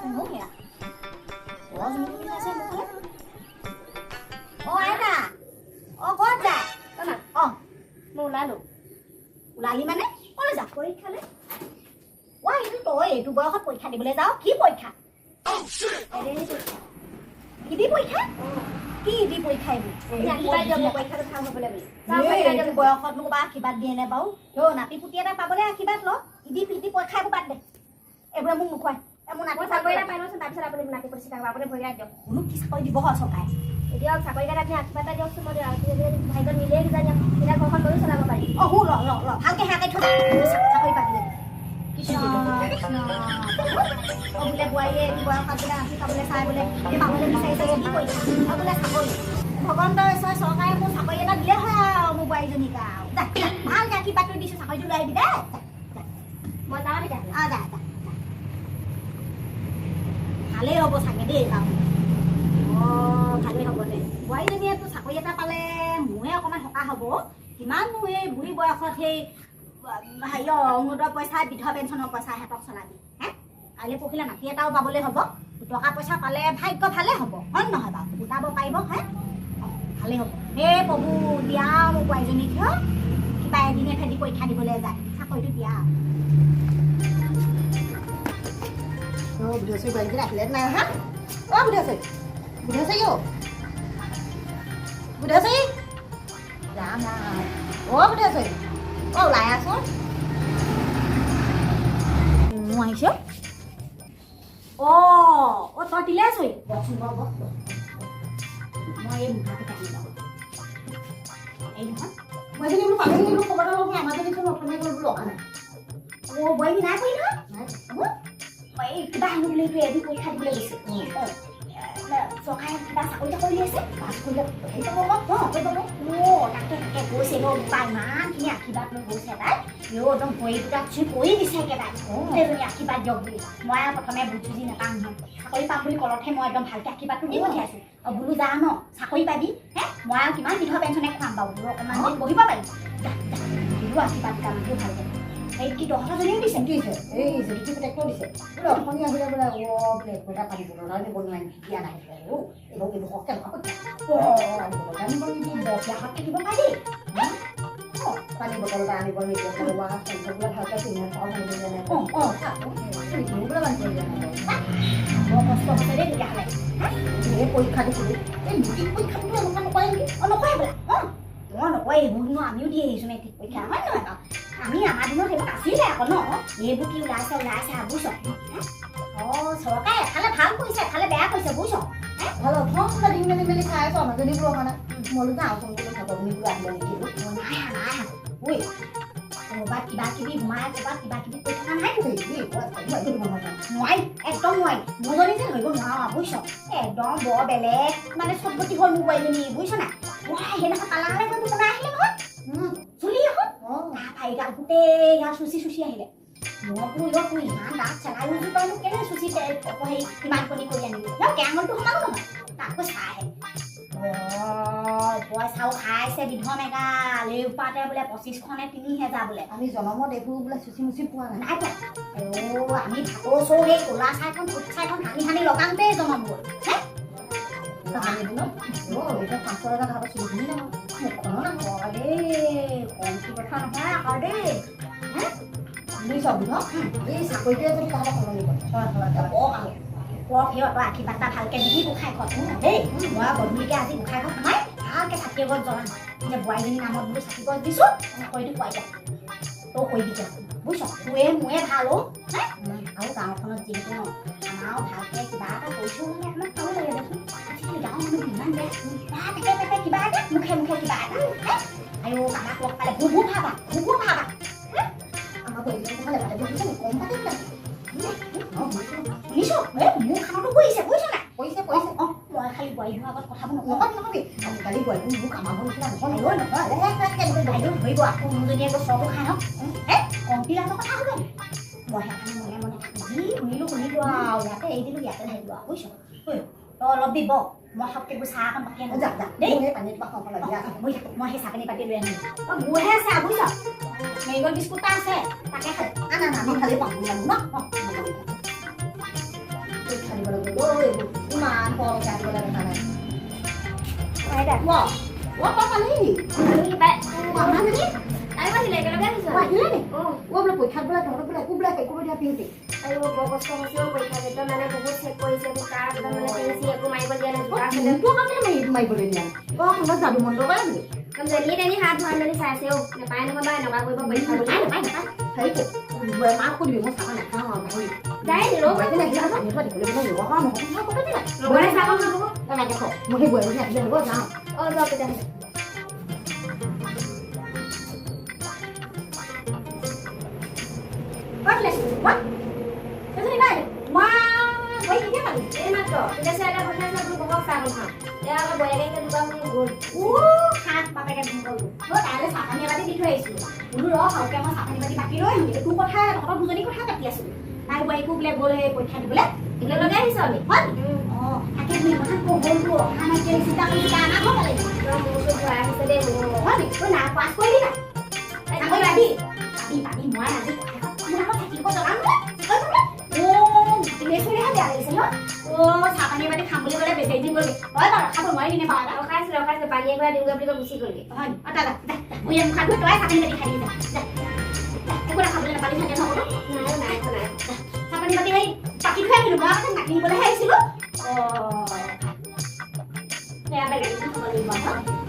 ya. Oh, semuanya saya bukan. Oh, ada. Oh, kok ada? Mana? Oh, mau lalu. Lali mana? Oh, lah, পরীক্ষা le. Wah, itu বয়সত পৰীক্ষা দিবলৈ যাও কি পৰীক্ষা? কি দি পৰীক্ষা? কি দি পৰীক্ষা এইবোৰ? কিবা যাব পৰীক্ষাটো ভাল হ'বলৈ বুলি। এই বয়সত মোক বা কিবাত দিয়ে নে বাৰু? নাতি পুতি এটা পাবলৈ কিবাত ল। ইদি পৰীক্ষা এইবোৰ বাদ দে। এইবোৰ মোক নোখোৱাই। মোৰ নাতি চাকৰি এটা পাই লওঁচোন তাৰপিছত আপুনি নাতি পৰিষ্কাৰ কৰিব আপুনি ভৰি ৰাখ দিয়ক। মোক কি চাকৰি দিব হয় চৰকাৰে? এতিয়া চাকৰি এটা আপুনি আশীৰ্বাদ এটা দিয়কচোন মই ভাগ্যত মিলেই কিজানি এতিয়া ঘৰখন ময়ো চলাব পাৰিম। ল ভালকৈ হাকে থৈ চাকৰি পাতিলে বোলে বোৱাৰীয়ে বয়সত বোলে আঁচি খাবলৈ চাই বোলে পাবলৈ বিচাৰিছে কি কৰিছে বোলে চাকৰি ভগৱন্তৰ ঈশ্বৰ চৰকাৰে মোৰ চাকৰি এটা দিলে হয় আৰু মোৰ বোৱাৰীজনীক আৰু ভালকৈ আশীৰ্বাদটো দিছোঁ চাকৰিটো লৈ আহিবি দেই মই যাওঁ তেতিয়াহ'লে যা ভালেই হ'ব চাগে দেই যাম ভালেই হ'ব দে বোৱাৰীজনীয়েতো চাকৰি এটা পালে মোৰে অকণমান সকাহ হ'ব কিমাননো এই বুঢ়ী বয়সত সেই হেৰি অৰুণোদয় পইচা বিধৱা পেঞ্চনৰ পইচা সিহঁতক চলাবি হে কাইলৈ পৰহিলে মাটি এটাও পাবলৈ হ'ব টকা পইচা পালে ভাগ্য ভালে হ'ব হয় নহয় বাৰু গোটাব পাৰিব হে ভালেই হ'ব হে প্ৰভু দিয়া মোৰ বোৱাৰীজনীক কিবা এদিনে ফেদি পৰীক্ষা দিবলৈ যায় চাকৰিটো দিয়া বুঢ়ী বোৱাৰীজনী আহিলে নাই হা বুঢ়ী যাম বুঢ়ী ওলাই আছো মই আহিছো তই দিলে আছো মই এই মুখাটো কাটি লওঁ এই নহয় মই যদি বোলো পানী বোলো ক'ৰবাত অলপ আমাৰ যদি অসমীয়া কৰিবলৈ অহা নাই বোৱাৰী নাই কৰি নহয় এই কিবা আহিব বুলি এদি পৰীক্ষা দিবলৈ গৈছে চৰকাৰে কিবা চাকৰি চাকৰি আছে পাছ কৰিলে সেই যাব তাকে গৈছে ইমানখিনি আশীৰ্বাদ লৈ গৈছে তাই একদম ভৰি দুটা চুই কৰি দিছে একেবাৰে গোটেইজনী আশীৰ্বাদ দিয়ক বুলি মই আৰু প্ৰথমে বুজি নাপাম নহয় চাকৰি পাম বুলি ক'লতহে মই একদম ভালকৈ আশীৰ্বাদটো দি পঠিয়াইছোঁ বোলো যা ন চাকৰি পাবি হে মই আৰু কিমান বিধৱা পেঞ্চনে খুৱাম বাৰু বোলো অকণমান দিন বহিব পাৰিম দিলোঁ আশীৰ্বাদ কামটো ভালকৈ এই কি 10,000 দিছে দিছে এই যদি ট্ৰেক্টৰ দিছে বোলে অসমীয়া আহিলে বোলে বোলে এটা পানী বটল এটা বনোৱাই দিয়া নাই এইবোৰ সৰহকৈ হাত থাকিব পাৰি পানী বটল এটা আনিব নিদিয়ে বোলে ভালকৈ চিনি কষ্ট হৈছে দেই তেতিয়াহ'লে এই পৰীক্ষা দিছিলোঁ এই মেট্ৰিক পৰীক্ষাটো এনেকুৱা নকৰে নেকি নকৰে বোলে মই নকয় এইবোৰনো আমিও দি আহিছোঁ মেট্ৰিক পৰীক্ষা হয় নহয় বাৰু আমি আমাৰ দিনত সেইবোৰ আছিলে আকৌ ন এইবোৰ কি ওলাইছে বুজিছ চৰকাৰে এফালে ভাল কৰিছে এফালে বেয়া কৰিছে বুজিছ ঠংলা দি মেলি খাই আছোঁ আমাৰ যদি বোলো মানে মইলো যাওঁ ফোন কৰি খাব বুলি বোলো আহিলে নেকি নাই ক'ৰবাত কিবা কিবি সোমাই ক'ৰবাত কিবা কিবি কৰি থকা নাই নোৱাৰি একদম নোৱাৰি মোৰজনী যে ধৰিব নোৱাৰো বুজিছ একদম বৰ বেলেগ মানে চবগতি হ'ল মোৰ বোৱাৰীজনী বুজিছ নাই সেইদিনাখন পালাঙলৈ গৈ বনাই আহিলে নহয় চুলি এখন ভাইগাল গোটেই গা চুচি আহিলে মই বোলো ইমান দাঁত চেলাই লৈছোঁ তই মোক কেনে চুচি হেৰি কিমান কণী কৰি আনিলি কেঙলটো সোমালো নহয় তাকো চাই পইচাও খাইছে বিধৱা মেগাল এই উপাতে বোলে 25খন নে 3,000 বোলে আমি জনমত এইবোৰ বোলে চুচি মুচি পোৱা নাই আমি ভাতৰ চৌ সেই ক'লা চাইখন ফুট চাইখন সানি লগাওঁতেই জনম গ'ল হে এতিয়া 500 টকা ঘাটত চুলি কিনি নহয় মুখখনো নাখাব দেই কমটি কথা নহয় আকৌ দেই হে বুজিছ এই চাকৰিটোৱে যদি তাহাঁতে সলনি কৰে সিহঁতৰ আশীৰ্বাদ এটা ভালকৈ দিবি গোসাঁই ঘৰত দেই মই গধূলিকৈ আজি গোসাঁই ঘৰত সোমাই ভালকৈ চাকি এগছ জ্বলাম এতিয়া বোৱাৰীজনী নামত বোলো চাকি গছ দিছোঁ চাকৰিটো খুৱাই দিয়া তই কৈ দিবি বুজিছ মোৰে ভাল হে আৰু গাঁওখনত যিহেতু ন আমাৰো ভালকৈ কিবা এটা কৰিছোঁ মানে অকণমান খাব লাগে দেচোন আজিকালি গাঁৱৰ মানুহ ইমান বেয়া পেটে কিবা এটা মুখে কিবা এটা হে আৰু আমাক লগ পালে ভুভু ভাবা আমাৰ পৰিৱেশটো ভালে বুজিছ কম পাতি শুনিছোঁ মোৰ খানাটো কৰিছে বুজিছ নাই কৰিছে মই খালি বোৱাৰীৰ আগত কথাবোৰ নকবি আজিকালি বোৱাৰীবোৰ মোক আমাৰ নিচিনা নহয় বাইদেউ ধৰিব আকৌ মোৰজনীয়ে আকৌ চবো খাই হওক কমটি লাভৰ কথা হ'ব মই সেইকাৰণে মনে যি শুনিলোঁ আৰু ইয়াতে এৰি দিলোঁ ইয়াতে ধৰিলোঁ আৰু বুজিছ তই অলপ দিব মই সবকৈ চাহ অকণ পাতি আনো যা দেই পানীটো মই সেই চাহ পানী পাতি লৈ আনিম মোৰহে আছে বুজিছ মেৰিগল বিস্কুট এটা আছে তাকে খাই আমি ভালেই পাওঁ ন দিব লাগিব ঐ ইমান কমকৈ আনিবলৈ দেখা নাই Quay đặt wow wow tao পালি Đi bạn পালি Đấy có thì lấy cái nó ghét rồi পালি নে ও বলে পৰীক্ষা বোলে তহঁতৰ বোলে একো বোলে একো দিয়া পিউতি Ayo bawa kosong kosong quay khai itu mana buku cek quay cek buka kita mana pensi aku main bagian itu kan itu kan ini maibole niya kok hendak jadu mondo kan kan jadi ini hat tuan dari saya seo ngapain nama bayi nama gue bawa bayi Đấy, thấy cái vừa má cô điều nó sao này sao mà mày đấy thì lúc vậy cái này cái này nó thì nó nhiều quá mà không có cái này vừa đây sao không không cái này cái khổ một cái vừa này giờ có sao rồi bây giờ bắt lên bắt cái này mà mấy cái này ini mah tuh kita saya ada pernah satu bawa sama ha ya kalau boleh kayak gitu bang gue hat pakai cái bungkul nó đã lên sạc này là cái đi thuê sự lúc đó họ kêu mà sạc này đi baki rồi thì tôi có tha nó có দুজনী কথা কাটি আছে তাই বই কো বলে বলে পৰীক্ষা দিবলে tinggal lagi di sini হয় থাকে দুই কথা কো বলবো আমার যে চিন্তা করি তা না হবে lo musuh gue yang sedih mau হয় তো না পাস করি না না কই বাদি বাদি মই আজি মই কথা থাকিব জানাম ও দিনেশরে হাতে আইছে ন ও সাপানি বাদি খাম বুলি বলে বেচাই দিব লাগে হয় বাৰু খাব নোৱাৰি নে বাবা lo kasih pagi gue di gue beli ke musik gue হয় আটা দা মই এম খাব তই সাপানি বাদি খাই যা একো না খাবলৈ নাপালি থাকে নহব nah সাপানি বাদি এই পাকি খাই দিলো মই কথা নাকি বলে আহিছিলো অ বেয়া বেয়া খাব লাগিব